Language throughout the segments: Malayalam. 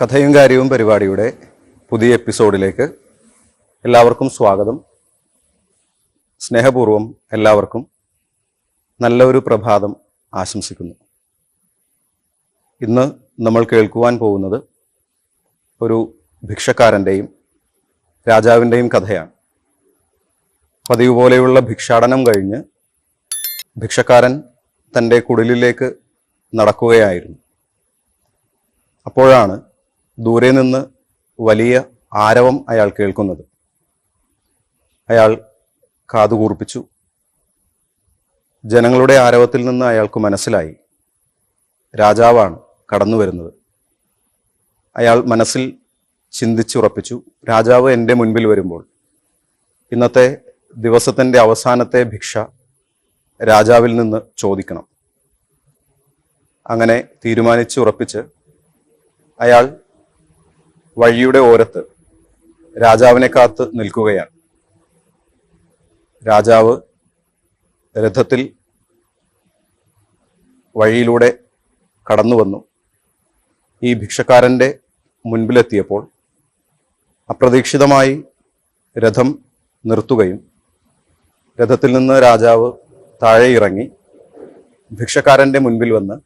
കഥയും കാര്യവും പരിപാടിയുടെ പുതിയ എപ്പിസോഡിലേക്ക് എല്ലാവർക്കും സ്വാഗതം. സ്നേഹപൂർവം എല്ലാവർക്കും നല്ല ഒരു പ്രഭാതം ആശംസിക്കുന്നു. ഇന്ന് നമ്മൾ കേൾക്കുവാൻ പോകുന്നത് ഒരു ഭിക്ഷക്കാരൻ്റെയും രാജാവിൻ്റെയും കഥയാണ്. പതിവ് പോലെയുള്ള ഭിക്ഷാടനം കഴിഞ്ഞ് ഭിക്ഷക്കാരൻ തൻ്റെ കുടിലിലേക്ക് നടക്കുകയായിരുന്നു. അപ്പോഴാണ് ദൂരെ നിന്ന് വലിയ ആരവം അയാൾ കേൾക്കുന്നത്. അയാൾ കാതുകൂർപ്പിച്ചു. ജനങ്ങളുടെ ആരവത്തിൽ നിന്ന് അയാൾക്ക് മനസ്സിലായി രാജാവാണ് കടന്നു വരുന്നത്. അയാൾ മനസ്സിൽ ചിന്തിച്ചുറപ്പിച്ചു, രാജാവ് എൻ്റെ മുൻപിൽ വരുമ്പോൾ ഇന്നത്തെ ദിവസത്തിൻ്റെ അവസാനത്തെ ഭിക്ഷ രാജാവിൽ നിന്ന് ചോദിക്കണം. അങ്ങനെ തീരുമാനിച്ചുറപ്പിച്ച് അയാൾ വഴിയുടെ ഓരത്ത് രാജാവിനെ കാത്ത് നിൽക്കുകയാണ്. രാജാവ് രഥത്തിൽ വഴിയിലൂടെ കടന്നു വന്നു. ഈ ഭിക്ഷക്കാരൻ്റെ മുൻപിലെത്തിയപ്പോൾ അപ്രതീക്ഷിതമായി രഥം നിർത്തുകയും രഥത്തിൽ നിന്ന് രാജാവ് താഴെ ഇറങ്ങി ഭിക്ഷക്കാരൻ്റെ മുൻപിൽ വന്ന്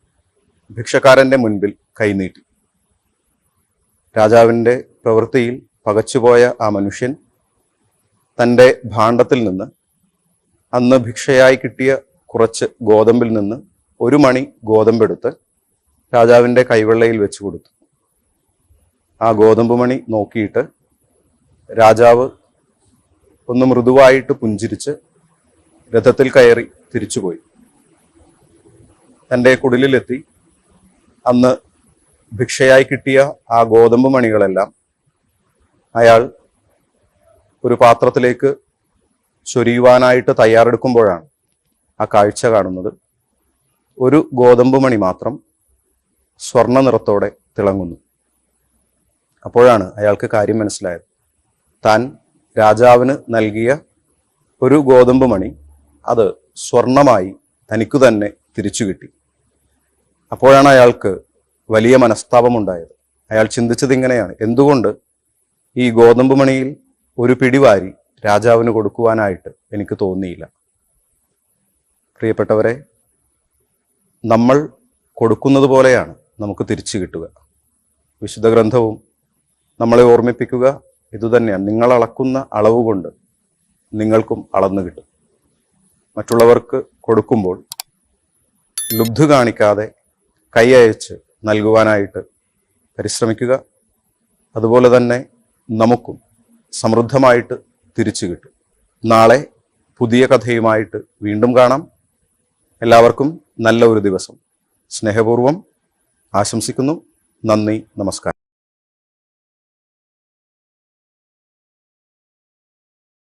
ഭിക്ഷക്കാരൻ്റെ മുൻപിൽ കൈനീട്ടി. രാജാവിൻ്റെ പ്രവൃത്തിയിൽ പകച്ചുപോയ ആ മനുഷ്യൻ തൻ്റെ ഭാണ്ഡത്തിൽ നിന്ന് അന്ന് ഭിക്ഷയായി കിട്ടിയ കുറച്ച് ഗോതമ്പിൽ നിന്ന് 1 മണി ഗോതമ്പെടുത്ത് രാജാവിൻ്റെ കൈവെള്ളയിൽ വെച്ചു കൊടുത്തു. ആ ഗോതമ്പ് മണി നോക്കിയിട്ട് രാജാവ് ഒന്ന് മൃദുവായിട്ട് പുഞ്ചിരിച്ച് രഥത്തിൽ കയറി തിരിച്ചുപോയി. തൻ്റെ കുടിലിലെത്തി അന്ന് ഭിക്ഷയായി കിട്ടിയ ആ ഗോതമ്പ് മണികളെല്ലാം അയാൾ ഒരു പാത്രത്തിലേക്ക് ചൊരിയുവാനായിട്ട് തയ്യാറെടുക്കുമ്പോഴാണ് ആ കാഴ്ച കാണുന്നത്. ഒരു ഗോതമ്പ് മണി മാത്രം സ്വർണ്ണ നിറത്തോടെ തിളങ്ങുന്നു. അപ്പോഴാണ് അയാൾക്ക് കാര്യം മനസ്സിലായത്. താൻ രാജാവിന് നൽകിയ ഒരു ഗോതമ്പ് മണി അത് സ്വർണമായി തനിക്കു തന്നെ തിരിച്ചു കിട്ടി. അപ്പോഴാണ് അയാൾക്ക് വലിയ മനസ്താപമുണ്ടായത്. അയാൾ ചിന്തിച്ചത് ഇങ്ങനെയാണ്, എന്തുകൊണ്ട് ഈ ഗോതമ്പ് മണിയിൽ ഒരു പിടിവാരി രാജാവിന് കൊടുക്കുവാനായിട്ട് എനിക്ക് തോന്നിയില്ല. പ്രിയപ്പെട്ടവരെ, നമ്മൾ കൊടുക്കുന്നത് പോലെയാണ് നമുക്ക് തിരിച്ചു കിട്ടുക. വിശുദ്ധ ഗ്രന്ഥവും നമ്മളെ ഓർമ്മിപ്പിക്കുക ഇതുതന്നെയാണ്. നിങ്ങൾ അളക്കുന്ന അളവ് കൊണ്ട് നിങ്ങൾക്കും അളന്നു കിട്ടും. മറ്റുള്ളവർക്ക് കൊടുക്കുമ്പോൾ ലുബ്ധ കാണിക്കാതെ കൈ അയച്ച് നൽകുവാനായിട്ട് പരിശ്രമിക്കുക. അതുപോലെ തന്നെ നമുക്കും സമൃദ്ധമായിട്ട് തിരിച്ചു കിട്ടും. നാളെ പുതിയ കഥയുമായിട്ട് വീണ്ടും കാണാം. എല്ലാവർക്കും നല്ല ഒരു ദിവസം സ്നേഹപൂർവ്വം ആശംസിക്കുന്നു. നന്ദി, നമസ്കാരം.